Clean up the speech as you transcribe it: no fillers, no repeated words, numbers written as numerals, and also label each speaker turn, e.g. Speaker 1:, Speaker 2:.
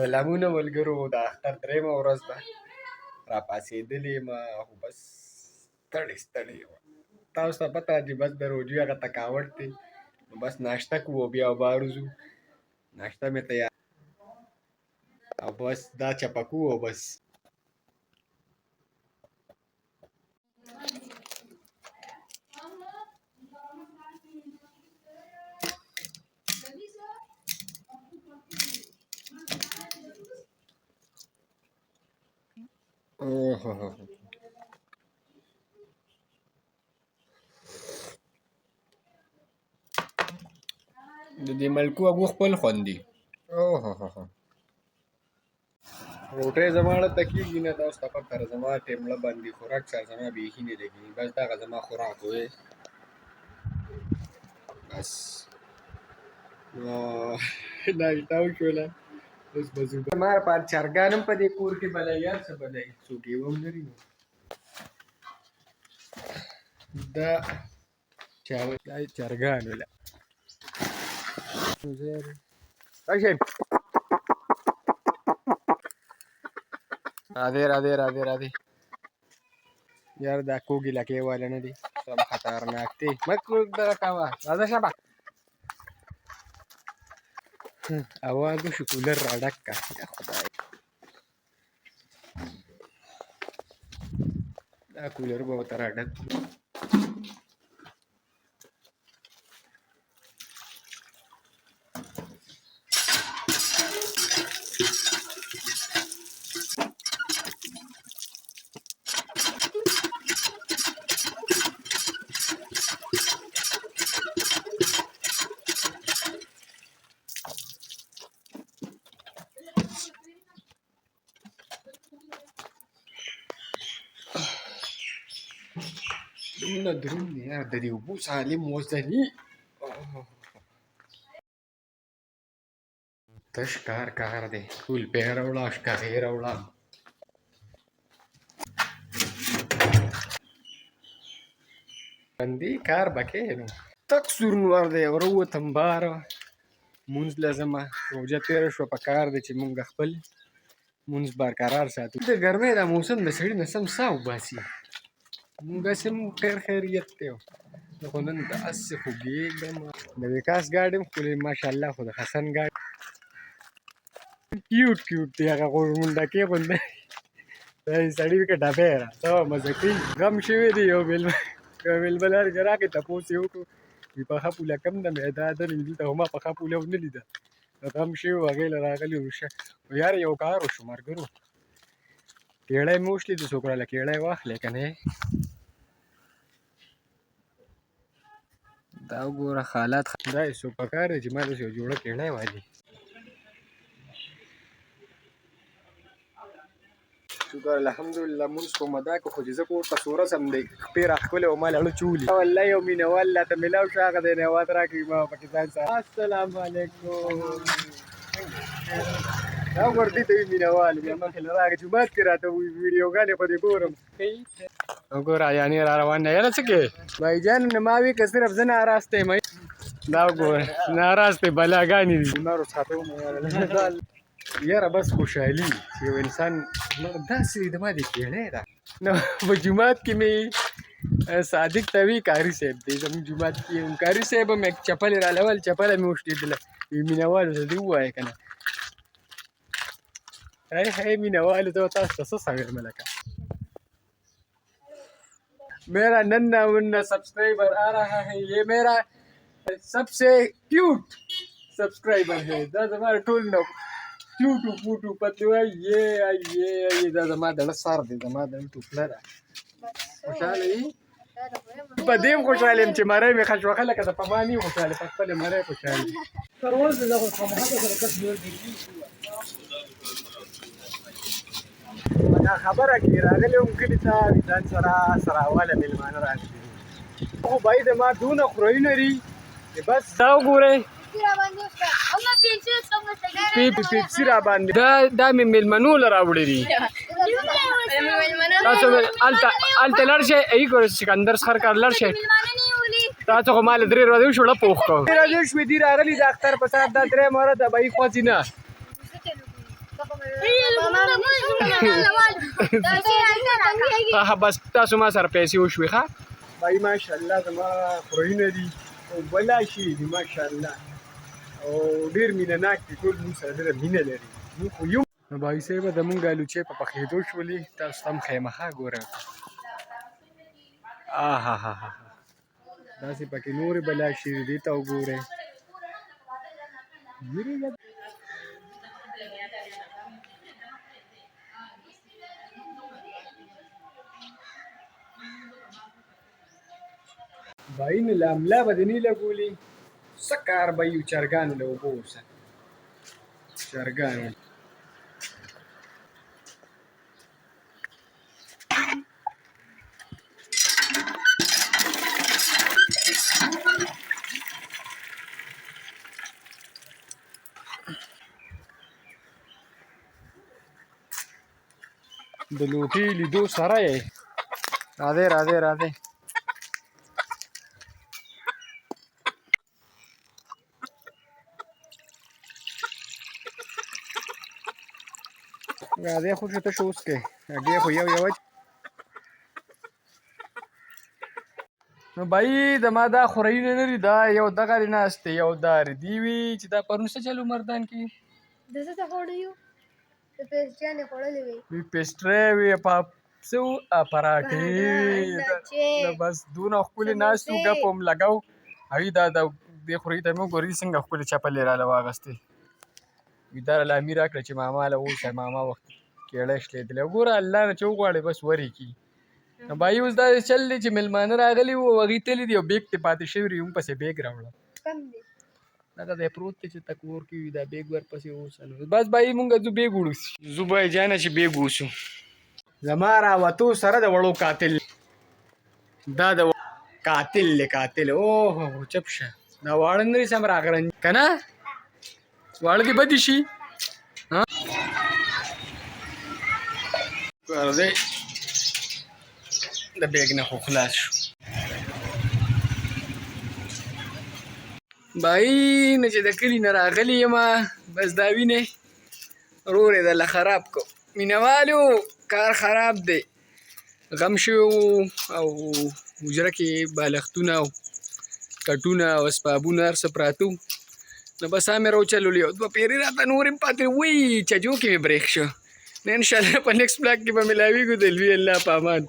Speaker 1: سلامونه ملګرو، د اختر درېیمه ورځ ده. راپاڅېدلې یم خو بس ستړې یم. تاسو ته پته چې بس د روژې هغه تکاوټ دی. نو بس ناشته کوو بیا بار وځو. ناشته مې تیار او بس دا چپه کوو او بس د دې ملکو هغو خپل خوند دی. روټۍ زما ته کېږي نه، تاسو ته پته ده زما ټېمړه باندې خوراک سره زما بیخي نه لګېږي. بس دغه زما خوراک وی بس ناشته وشوله اوس به ځو. ما لپاره چرګان هم په دې کور کې بلایي، هر څه بلایي، څوک یې هم لري. نو دا چرګان وله راشئ، راځئ یار دا کوږې لکۍ والا نه دي، سم خطرناک دی. مه دغه کوه، راځه شابه. اواز وشو کولر راډک که. یا خدای دا کولر به ورته راډک کړو. دومره دروند دی یار، د دې اوبو سالم وزني. تش کار دی، ټول پې راوړه، اشکافې راوړه. بندې کار به کوې نو. تک سورنور دی، وروتم باره مونځ له ځمه. روژه تېره شوه، په کار دی چې مونږ خپل مونځ برقرار ساتو. د ګرمۍ دا موسم د سړي نه سم ساه وباسي. مونږ هسې هم خیریت دی، خو نن داسې خوږېږم. د وکاس ګاډ هم ښکلی ماشاءالله، خو د حسن ګاډ کیوټ دی، هغه غونډکۍ غوندې. دا سړي وي که ډبی را څه مزه کوي. غم شوي دی یو مېلمه لرې چې راغی تپوس یې وکړو، وي پخه پوله کم ده معده درنې دلته خو ما پخه پوله ونه لیده. غم شوي و هغې له راغلي وروشه یار یو کار وشو ملګرو، کېړی مې وشلېد. څوک راله کېړی واخلی که نه. دا وګوره حالات دا یې څوک په کار دی چې ما داسې یو جوړه کېړی والي. شکر الحمدلله مونځ خو مو دا که خو چې زه کور ته سوره سم دی خپې راښکلې او ما له اړه چولي. والله یو مینهوال راته میلاو شو، هغه دی نوات راکړي ما پکې ځان سره. السلام علیکم. دا وګوره دې ته وي مینهوال، بیا مخې له راغی جومات کې راته ویډیوګانې خو دې ګورم. وګوره یعنې را روان دی. یاره څه کوې بایجان؟ نه ما وي که صرف زه ناراض یم. دا وګوره ناراض دی، بلاګانې دي. بیمارو څخه یاره بس خوشحالي چې یو انسان داسې د ما دې کېړی ده. نو په جومات کې مې صادق ته وي کاري صاحب دی، زموږ جومات کې کاري صاحب هم چپلې رالول، چپله مې وشلېدله. مینهوالو ته دې ووایه که نه. هی مینهوالو ته تاسو ته څه څه وایم لکه میرا ننا منا سبسکرائبر آ رہا ہے، یہ میرا سب سے کیوٹ سبسکرائبر ہے. دا زما ټول نه کیوټو پوټو پتلو یہ دا زما دړه سر دی، زما دړه ټوپله ده. خوشحاله یې؟ په دې هم خوشحاله یم چې مری مې ښه شوه. لکه د په ما نه یې خوشحاله، په خپلې مری خوشحاله یم. دا خبره کې راغلی وم کلي ته، ځان سره سراواله مېلمانه راغلي. خو بای د ما دونه خورۍ لري چې بس دا وګورئ پیپسي را باندې. دا مې مېلمنو له راوړي دي. تاسو هلته لاړ شئ، ای ګورئ سکندر سخر کار لاړ شئ. تاسو خو ما له 3 ورځې وشوړه پوخ کوم. 3 ورځې شوې دي راغلي د اختر په ساعت. دا 3 ورځ ده به یې خوځي نه. بس تاسو ما سره پیسې وشوي ښه بای ماشاءالله زما خوریونه دي او بلا شي دي ماشاءالله او ډېر مینه ناک دي ټول موږ سره ډېره مینه لري موږ خو یو نو بای صاحب د مونږ الوچې په پخېدو شولې تاسو ته هم ښیم ښه ګوره آهاهاها داسې پکې نورې بلا شي دې ته وګورئ بای نه له املا به دې نه لګولې څه کار به یو چرګانو له اوبه اوسه چرګانو د لوټې لیدو سره یې راځئ راځئ راځئ راځئ خو چې ته شو اوس کې هګۍ خو یو یوه نو بای زما دا خورایونه نه دي دا یو دغه دی ناست دی یو دا ردي وي چې دا پرون څه چلو مردان کې
Speaker 2: د څه ته خوړلی یو د پیسټریانې خوړلې وي
Speaker 1: پیسټری وي څه پراټې بس دونه ښکلې ناست وو ګپ هم لګو هغوی دا دې خورۍ ته مې وګورئ څنګه ښکلې چپلې راله واغستې وي دا راله امي راکړه چې ماما له اوسه ماما وخت کېړی شلېدلی وګوره الله نه چې وغواړې بس ورې کي نو بایي اوس دا چل دی چې مېلمانه راغلي وو او هغوی تللي دي او بیګ ترې پاتې شوي دي هم پسې بیګ راوړه
Speaker 2: کم دی
Speaker 1: دا دی پروت دی چې ته کور کې وي دا بیګ ورپسې اوسه نو بس بایي مونږ ځو بیګ وړو زو بای جانه چې بیګ اوسو زما راوتو سره د وړو قاتل دا د قاتل دی قاتل اوه چپ شه دا واړه نه دي سم راغرن که نه واړه دې بدې شي راځئ د بیګ نه خو خلاص شو بای نه چې د کلي نه راغلی یم بس دا وینې ورور یې درله خراب کو مینهوالو کار خراب دی غم شوی او حجره کې بالښتونه او کټونه او اسبابونه هر څه پراته وو نو بس هغه مې راوچلولي او دوه پیرې راته نورې هم پاتې وی چجو کې مې بریک شو نه انشاءالله په نیکسټ بلاک کې به ملاویږو د لوی الله په امان